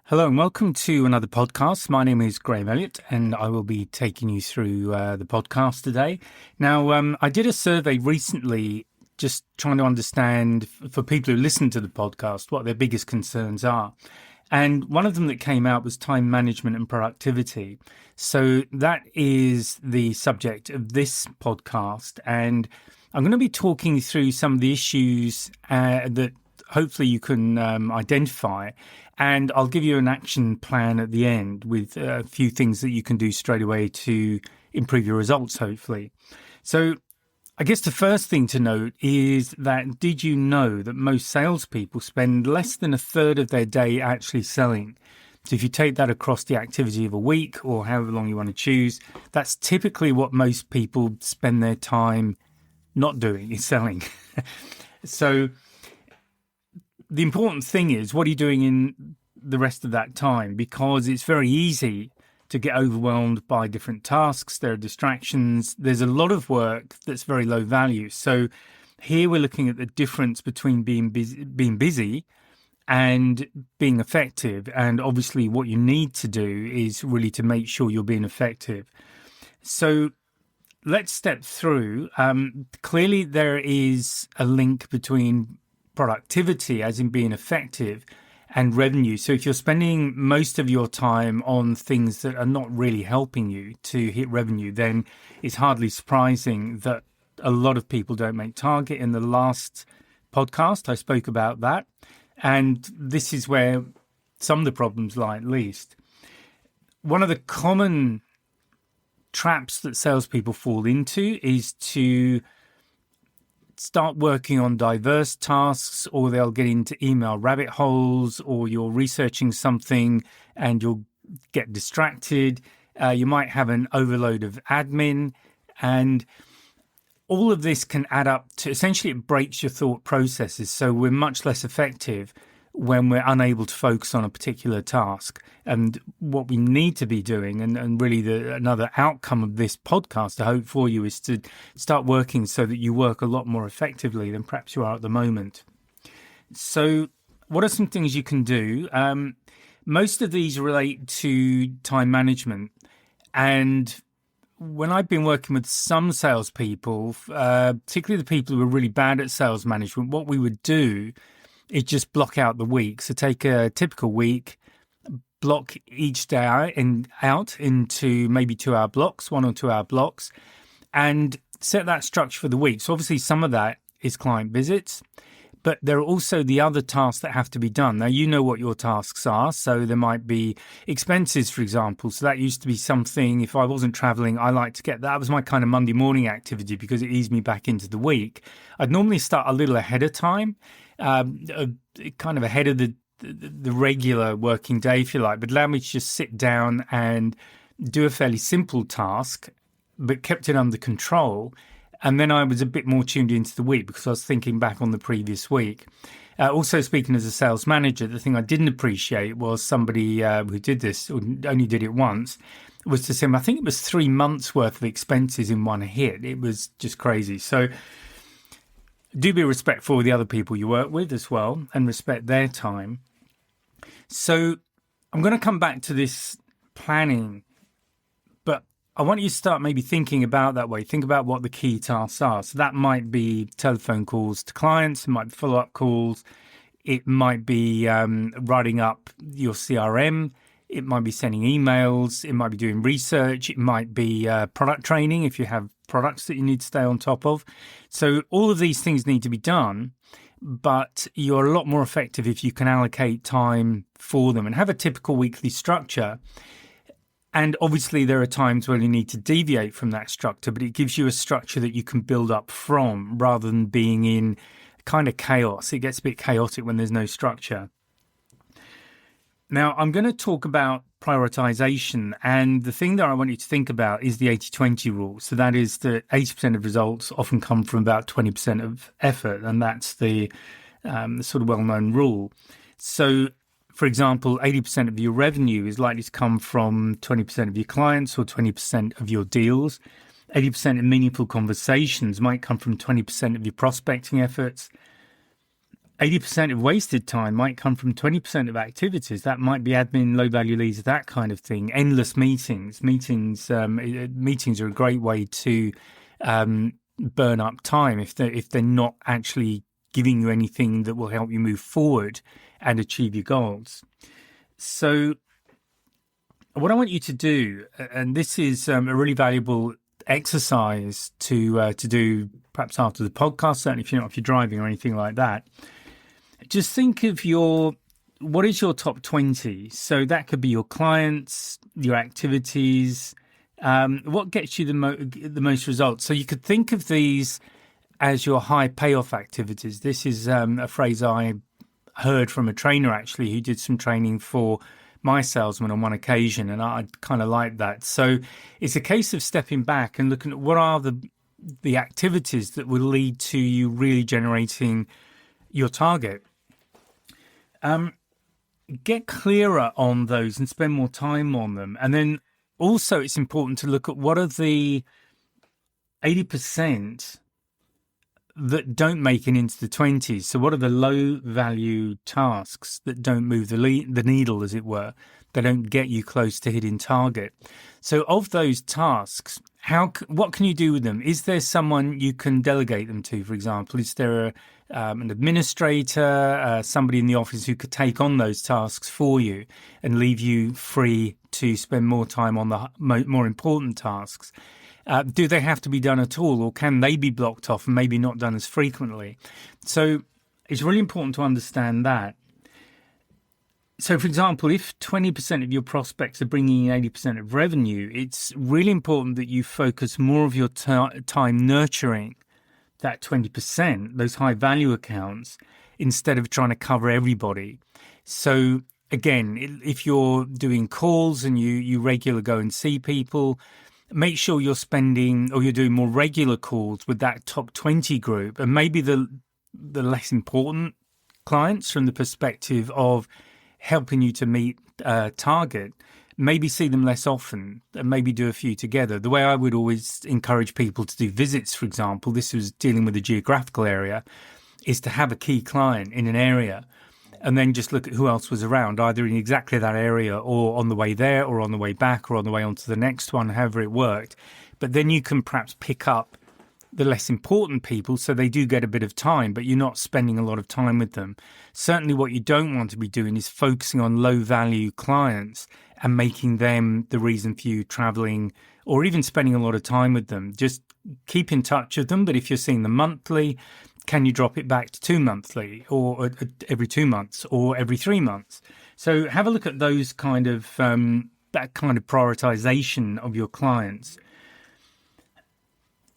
Hello and welcome to another podcast. My name is Graham Elliott and I will be taking you through the podcast today. Now, I did a survey recently just trying to understand for people who listen to the podcast what their biggest concerns are. And one of them that came out was time management and productivity. So that is the subject of this podcast. And I'm going to be talking through some of the issues that hopefully you can identify. And I'll give you an action plan at the end with a few things that you can do straight away to improve your results, hopefully. So I guess the first thing to note is that did you know that most salespeople spend less than a third of their day actually selling? So if you take that across the activity of a week or however long you want to choose, that's typically what most people spend their time not doing, is selling. So the important thing is, what are you doing in the rest of that time? Because it's very easy to get overwhelmed by different tasks. There are distractions. There's a lot of work that's very low value. So here we're looking at the difference between being busy and being effective. And obviously what you need to do is really to make sure you're being effective. So let's step through. Clearly there is a link between productivity, as in being effective, and revenue. So if you're spending most of your time on things that are not really helping you to hit revenue, then it's hardly surprising that a lot of people don't make target. In the last podcast, I spoke about that. And this is where some of the problems lie, at least. One of the common traps that salespeople fall into is to start working on diverse tasks, or they'll get into email rabbit holes, or you're researching something and you'll get distracted. You might have an overload of admin, and all of this can add up to, essentially it breaks your thought processes. So we're much less effective when we're unable to focus on a particular task. And what we need to be doing, and really another outcome of this podcast, I hope for you, is to start working so that you work a lot more effectively than perhaps you are at the moment. So what are some things you can do? Most of these relate to time management. And when I've been working with some salespeople, particularly the people who are really bad at sales management, what we would do is just block out the week. So take a typical week, block each day out into maybe 2-hour blocks, 1 or 2 hour blocks, and set that structure for the week. So obviously some of that is client visits, but there are also the other tasks that have to be done. Now, you know what your tasks are. So there might be expenses, for example. So that used to be something, if I wasn't traveling, I like to get that. Was my kind of Monday morning activity because it eased me back into the week. I'd normally start a little ahead of time, kind of ahead of the regular working day, if you like, but allow me to just sit down and do a fairly simple task, but kept it under control. And then I was a bit more tuned into the week because I was thinking back on the previous week. Also, speaking as a sales manager, the thing I didn't appreciate was somebody who did this, or only did it once, was to say, I think it was 3 months worth of expenses in one hit. It was just crazy. So do be respectful of the other people you work with as well, and respect their time. So I'm going to come back to this planning, but I want you to start maybe thinking about that way. Think about what the key tasks are. So that might be telephone calls to clients, it might be follow-up calls, it might be writing up your CRM, it might be sending emails, it might be doing research, it might be product training if you have products that you need to stay on top of. So all of these things need to be done, but you're a lot more effective if you can allocate time for them and have a typical weekly structure. And obviously there are times where you need to deviate from that structure, but it gives you a structure that you can build up from rather than being in kind of chaos. It gets a bit chaotic when there's no structure. Now, I'm going to talk about prioritization, and the thing that I want you to think about is the 80-20 rule. So that is that 80% of results often come from about 20% of effort, and that's the sort of well-known rule. So, for example, 80% of your revenue is likely to come from 20% of your clients or 20% of your deals. 80% of meaningful conversations might come from 20% of your prospecting efforts. 80% of wasted time might come from 20% of activities. That might be admin, low value leads, that kind of thing. Endless meetings. Meetings are a great way to burn up time if they're not actually giving you anything that will help you move forward and achieve your goals. So what I want you to do, and this is a really valuable exercise to do perhaps after the podcast, certainly if you're driving or anything like that, just think of what is your top 20? So that could be your clients, your activities, what gets you the most results. So you could think of these as your high payoff activities. This is a phrase I heard from a trainer actually who did some training for my salesman on one occasion, and I kind of like that. So it's a case of stepping back and looking at what are the activities that will lead to you really generating your target. Get clearer on those and spend more time on them. And then also it's important to look at what are the 80% that don't make it into the 20s. So what are the low value tasks that don't move the needle, as it were? They don't get you close to hitting target. So of those tasks, what can you do with them? Is there someone you can delegate them to, for example? Is there an administrator, somebody in the office who could take on those tasks for you and leave you free to spend more time on the more important tasks? Do they have to be done at all, or can they be blocked off and maybe not done as frequently? So it's really important to understand that. So, for example, if 20% of your prospects are bringing in 80% of revenue, it's really important that you focus more of your time nurturing that 20%, those high value accounts, instead of trying to cover everybody. So again, if you're doing calls and you regularly go and see people, make sure you're spending or you're doing more regular calls with that top 20 group, and maybe the less important clients from the perspective of helping you to meet target. Maybe see them less often and maybe do a few together. The way I would always encourage people to do visits, for example, this was dealing with a geographical area, is to have a key client in an area and then just look at who else was around, either in exactly that area or on the way there or on the way back or on the way on to the next one, however it worked. But then you can perhaps pick up the less important people so they do get a bit of time, but you're not spending a lot of time with them. Certainly what you don't want to be doing is focusing on low value clients and making them the reason for you traveling or even spending a lot of time with them. Just keep in touch with them, but if you're seeing them monthly, can you drop it back to 2 monthly or every 2 months or every 3 months? So have a look at those kind of that kind of prioritization of your clients.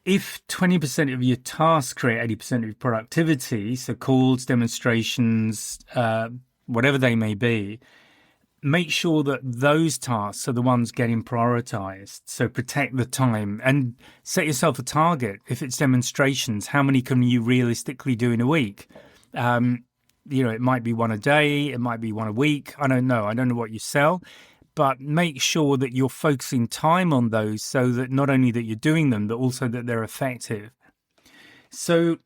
If 20% of your tasks create 80% of your productivity, so calls, demonstrations, whatever they may be, make sure that those tasks are the ones getting prioritized. So protect the time and set yourself a target. If it's demonstrations, how many can you realistically do in a week? It might be one a day, it might be one a week. I don't know what you sell. But make sure that you're focusing time on those so that not only that you're doing them, but also that they're effective. So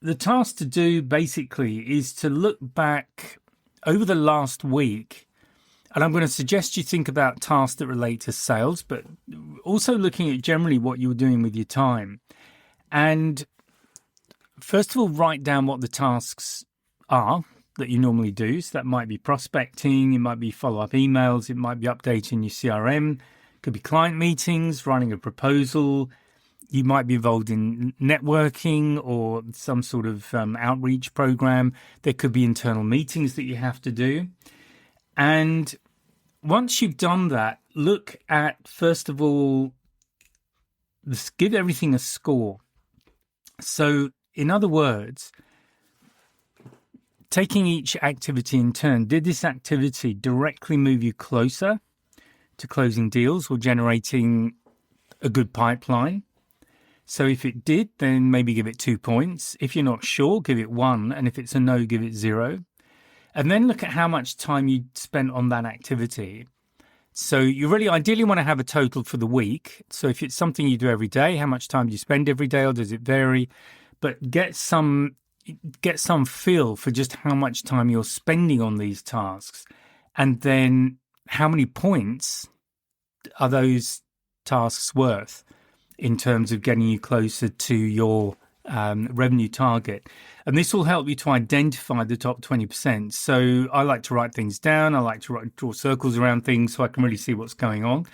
the task to do basically is to look back over the last week, and I'm going to suggest you think about tasks that relate to sales, but also looking at generally what you're doing with your time. And first of all, write down what the tasks are that you normally do. So that might be prospecting, it might be follow-up emails, it might be updating your CRM, it could be client meetings, running a proposal, you might be involved in networking or some sort of outreach program. There could be internal meetings that you have to do. And once you've done that, look at, first of all, give everything a score. So in other words, taking each activity in turn, did this activity directly move you closer to closing deals or generating a good pipeline? So if it did, then maybe give it 2 points. If you're not sure, give it 1. And if it's a no, give it 0. And then look at how much time you spent on that activity. So you really ideally want to have a total for the week. So if it's something you do every day, how much time do you spend every day, or does it vary? But get some get some feel for just how much time you're spending on these tasks, and then how many points are those tasks worth in terms of getting you closer to your revenue target. And this will help you to identify the top 20%. So I like to write things down. I like to draw circles around things so I can really see what's going on.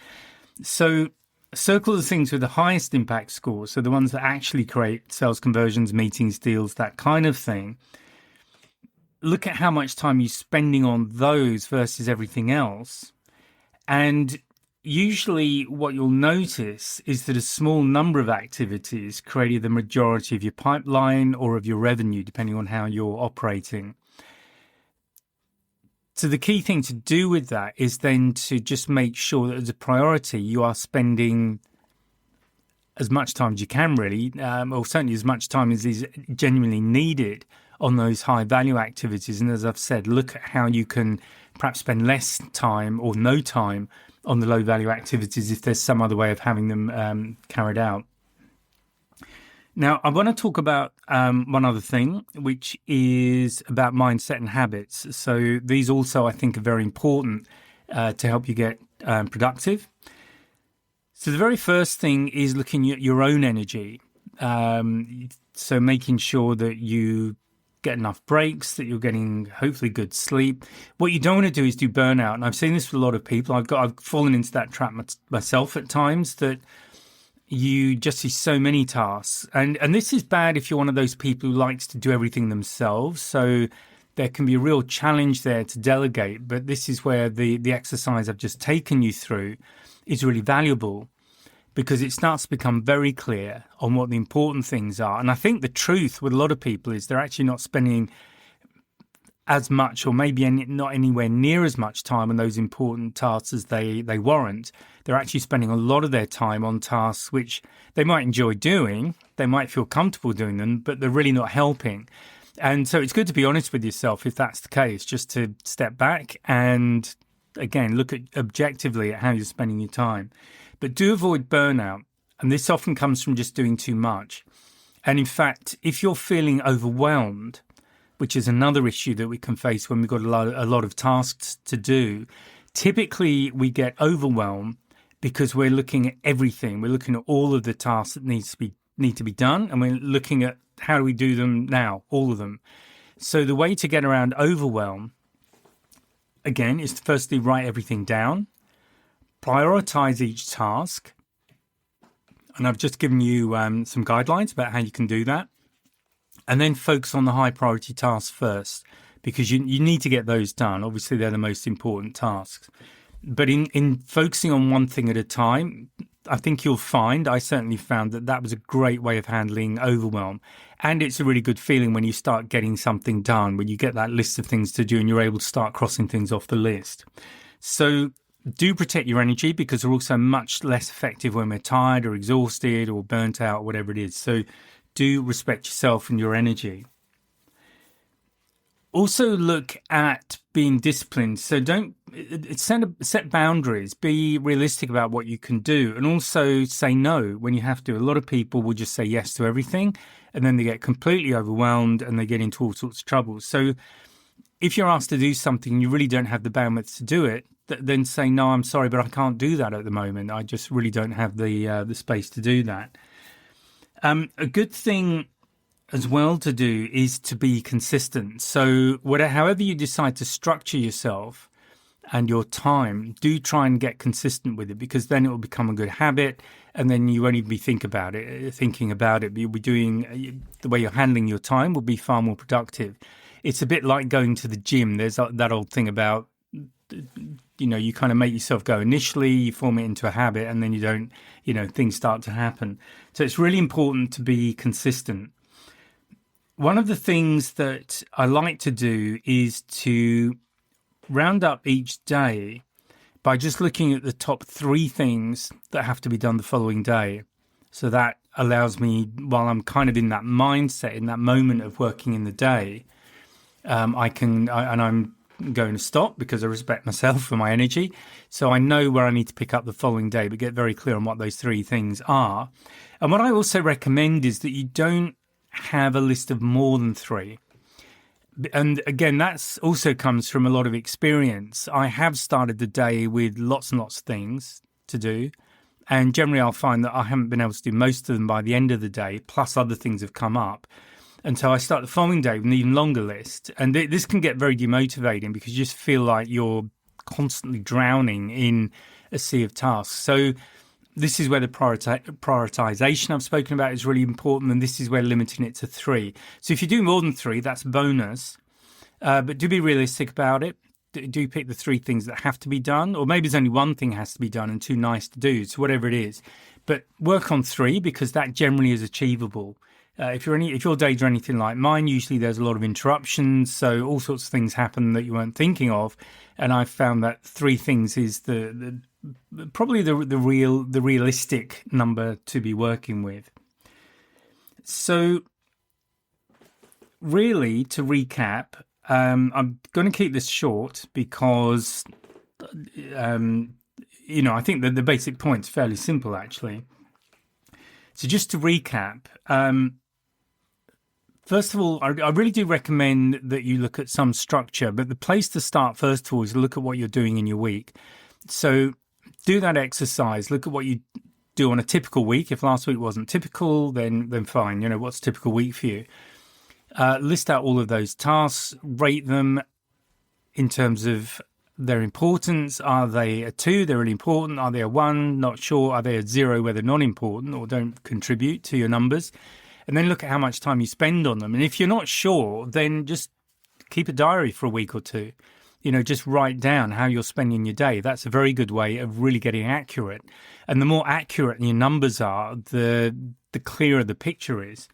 So circle the things with the highest impact score, so the ones that actually create sales conversions, meetings, deals, that kind of thing. Look at how much time you're spending on those versus everything else. And usually what you'll notice is that a small number of activities create the majority of your pipeline or of your revenue, depending on how you're operating. So the key thing to do with that is then to just make sure that as a priority, you are spending as much time as you can, really, or certainly as much time as is genuinely needed on those high value activities. And as I've said, look at how you can perhaps spend less time or no time on the low value activities if there's some other way of having them carried out. Now, I want to talk about one other thing, which is about mindset and habits. So these also, I think, are very important to help you get productive. So the very first thing is looking at your own energy. So making sure that you get enough breaks, that you're getting hopefully good sleep. What you don't want to do is do burnout. And I've seen this with a lot of people. I've fallen into that trap myself at times, that you just see so many tasks. And this is bad if you're one of those people who likes to do everything themselves. So there can be a real challenge there to delegate. But this is where the exercise I've just taken you through is really valuable, because it starts to become very clear on what the important things are. And I think the truth with a lot of people is they're actually not spending as much, or maybe not anywhere near as much time on those important tasks as they warrant. They're actually spending a lot of their time on tasks which they might enjoy doing, they might feel comfortable doing them, but they're really not helping. And so it's good to be honest with yourself if that's the case, just to step back and, again, look at objectively at how you're spending your time. But do avoid burnout. And this often comes from just doing too much. And in fact, if you're feeling overwhelmed, which is another issue that we can face when we've got a lot of tasks to do, typically we get overwhelmed because we're looking at everything. We're looking at all of the tasks that need to be done, and we're looking at how do we do them now, all of them. So the way to get around overwhelm, again, is to firstly write everything down, prioritize each task. And I've just given you some guidelines about how you can do that. And then focus on the high priority tasks first, because you need to get those done. Obviously, they're the most important tasks. But in focusing on one thing at a time, I think you'll find, I certainly found, that was a great way of handling overwhelm. And it's a really good feeling when you start getting something done, when you get that list of things to do and you're able to start crossing things off the list. So do protect your energy, because we're also much less effective when we're tired or exhausted or burnt out, or whatever it is. So do respect yourself and your energy. Also look at being disciplined. So don't set boundaries, be realistic about what you can do, and also say no when you have to. A lot of people will just say yes to everything, and then they get completely overwhelmed and they get into all sorts of trouble. So if you're asked to do something and you really don't have the bandwidth to do it, then say, no, I'm sorry, but I can't do that at the moment. I just really don't have the space to do that. A good thing as well to do is to be consistent. So however you decide to structure yourself and your time, do try and get consistent with it, because then it will become a good habit, and then you won't even be thinking about it, but you'll be doing the way you're handling your time will be far more productive. It's a bit like going to the gym. There's that old thing about, you kind of make yourself go initially, you form it into a habit, and then you don't, things start to happen. So it's really important to be consistent. One of the things that I like to do is to round up each day by just looking at the top 3 things that have to be done the following day. So that allows me, while I'm kind of in that mindset, in that moment of working in the day, I'm going to stop because I respect myself for my energy. So I know where I need to pick up the following day, but get very clear on what those 3 things are. And what I also recommend is that you don't have a list of more than 3. And again, that's also comes from a lot of experience. I have started the day with lots and lots of things to do. And generally, I'll find that I haven't been able to do most of them by the end of the day, plus other things have come up. And so I start the following day with an even longer list. And this can get very demotivating because you just feel like you're constantly drowning in a sea of tasks. So this is where the prioritization I've spoken about is really important. And this is where limiting it to 3. So if you do more than 3, that's a bonus. But do be realistic about it. Do pick the 3 things that have to be done, or maybe there's only 1 thing has to be done and 2 nice to do. So whatever it is, but work on 3 because that generally is achievable. If your days are anything like mine, usually there's a lot of interruptions, so all sorts of things happen that you weren't thinking of. And I found that 3 things is probably the realistic number to be working with. So really, to recap. I'm going to keep this short because, I think that the basic point's fairly simple, actually. So just to recap, first of all, I really do recommend that you look at some structure, but the place to start, first of all, is look at what you're doing in your week. So do that exercise. Look at what you do on a typical week. If last week wasn't typical, then fine. What's a typical week for you? List out all of those tasks, rate them in terms of their importance. Are they a 2? They're really important. Are they a 1? Not sure. Are they a 0 where they're not important or don't contribute to your numbers? And then look at how much time you spend on them. And if you're not sure, then just keep a diary for a week or 2. Just write down how you're spending your day. That's a very good way of really getting accurate. And the more accurate your numbers are, the clearer the picture is.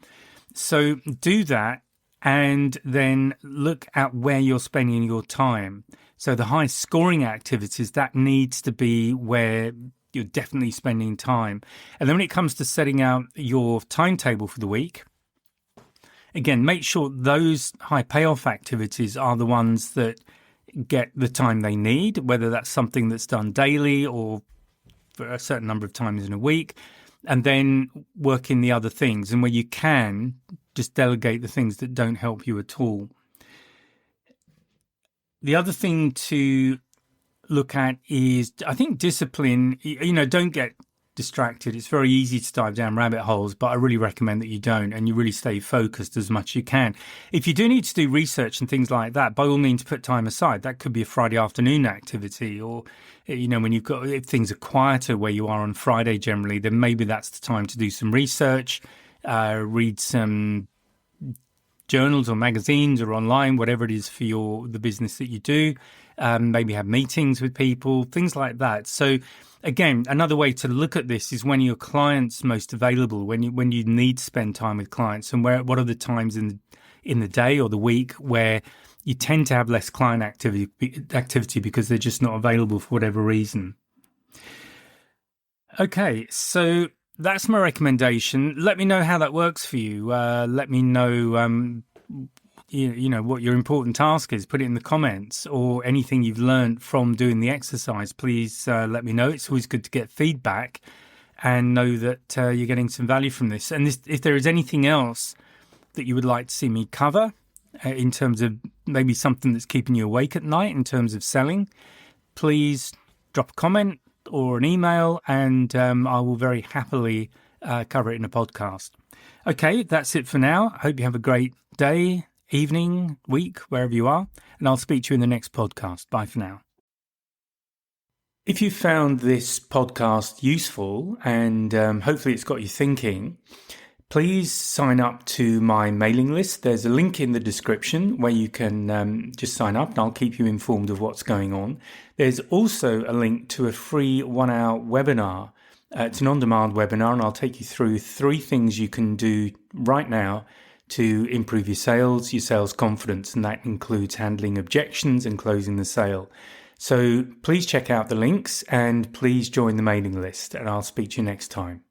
So do that. And then look at where you're spending your time. So the high scoring activities, that needs to be where you're definitely spending time. And then when it comes to setting out your timetable for the week, again, make sure those high payoff activities are the ones that get the time they need, whether that's something that's done daily or for a certain number of times in a week, and then work in the other things. And where you can, just delegate the things that don't help you at all. The other thing to look at is, I think, discipline. Don't get distracted. It's very easy to dive down rabbit holes, but I really recommend that you don't, and you really stay focused as much as you can. If you do need to do research and things like that, by all means, put time aside. That could be a Friday afternoon activity, or, when if things are quieter where you are on Friday generally, then maybe that's the time to do some research. Read some journals or magazines or online, whatever it is for the business that you do. Maybe have meetings with people, things like that. So again, another way to look at this is when your client's most available, when you need to spend time with clients, and what are the times in the day or the week where you tend to have less client activity because they're just not available for whatever reason. Okay, so that's my recommendation. Let me know how that works for you. Let me know, what your important task is. Put it in the comments, or anything you've learned from doing the exercise. Please let me know. It's always good to get feedback and know that you're getting some value from this. And if there is anything else that you would like to see me cover in terms of maybe something that's keeping you awake at night in terms of selling, please drop a comment or an email, and I will very happily cover it in a podcast. Okay, that's it for now. I hope you have a great day, evening, week, wherever you are, and I'll speak to you in the next podcast. Bye for now. If you found this podcast useful and hopefully it's got you thinking, please sign up to my mailing list. There's a link in the description where you can just sign up, and I'll keep you informed of what's going on. There's also a link to a free 1-hour webinar. It's an on-demand webinar, and I'll take you through 3 things you can do right now to improve your sales confidence, and that includes handling objections and closing the sale. So please check out the links and please join the mailing list, and I'll speak to you next time.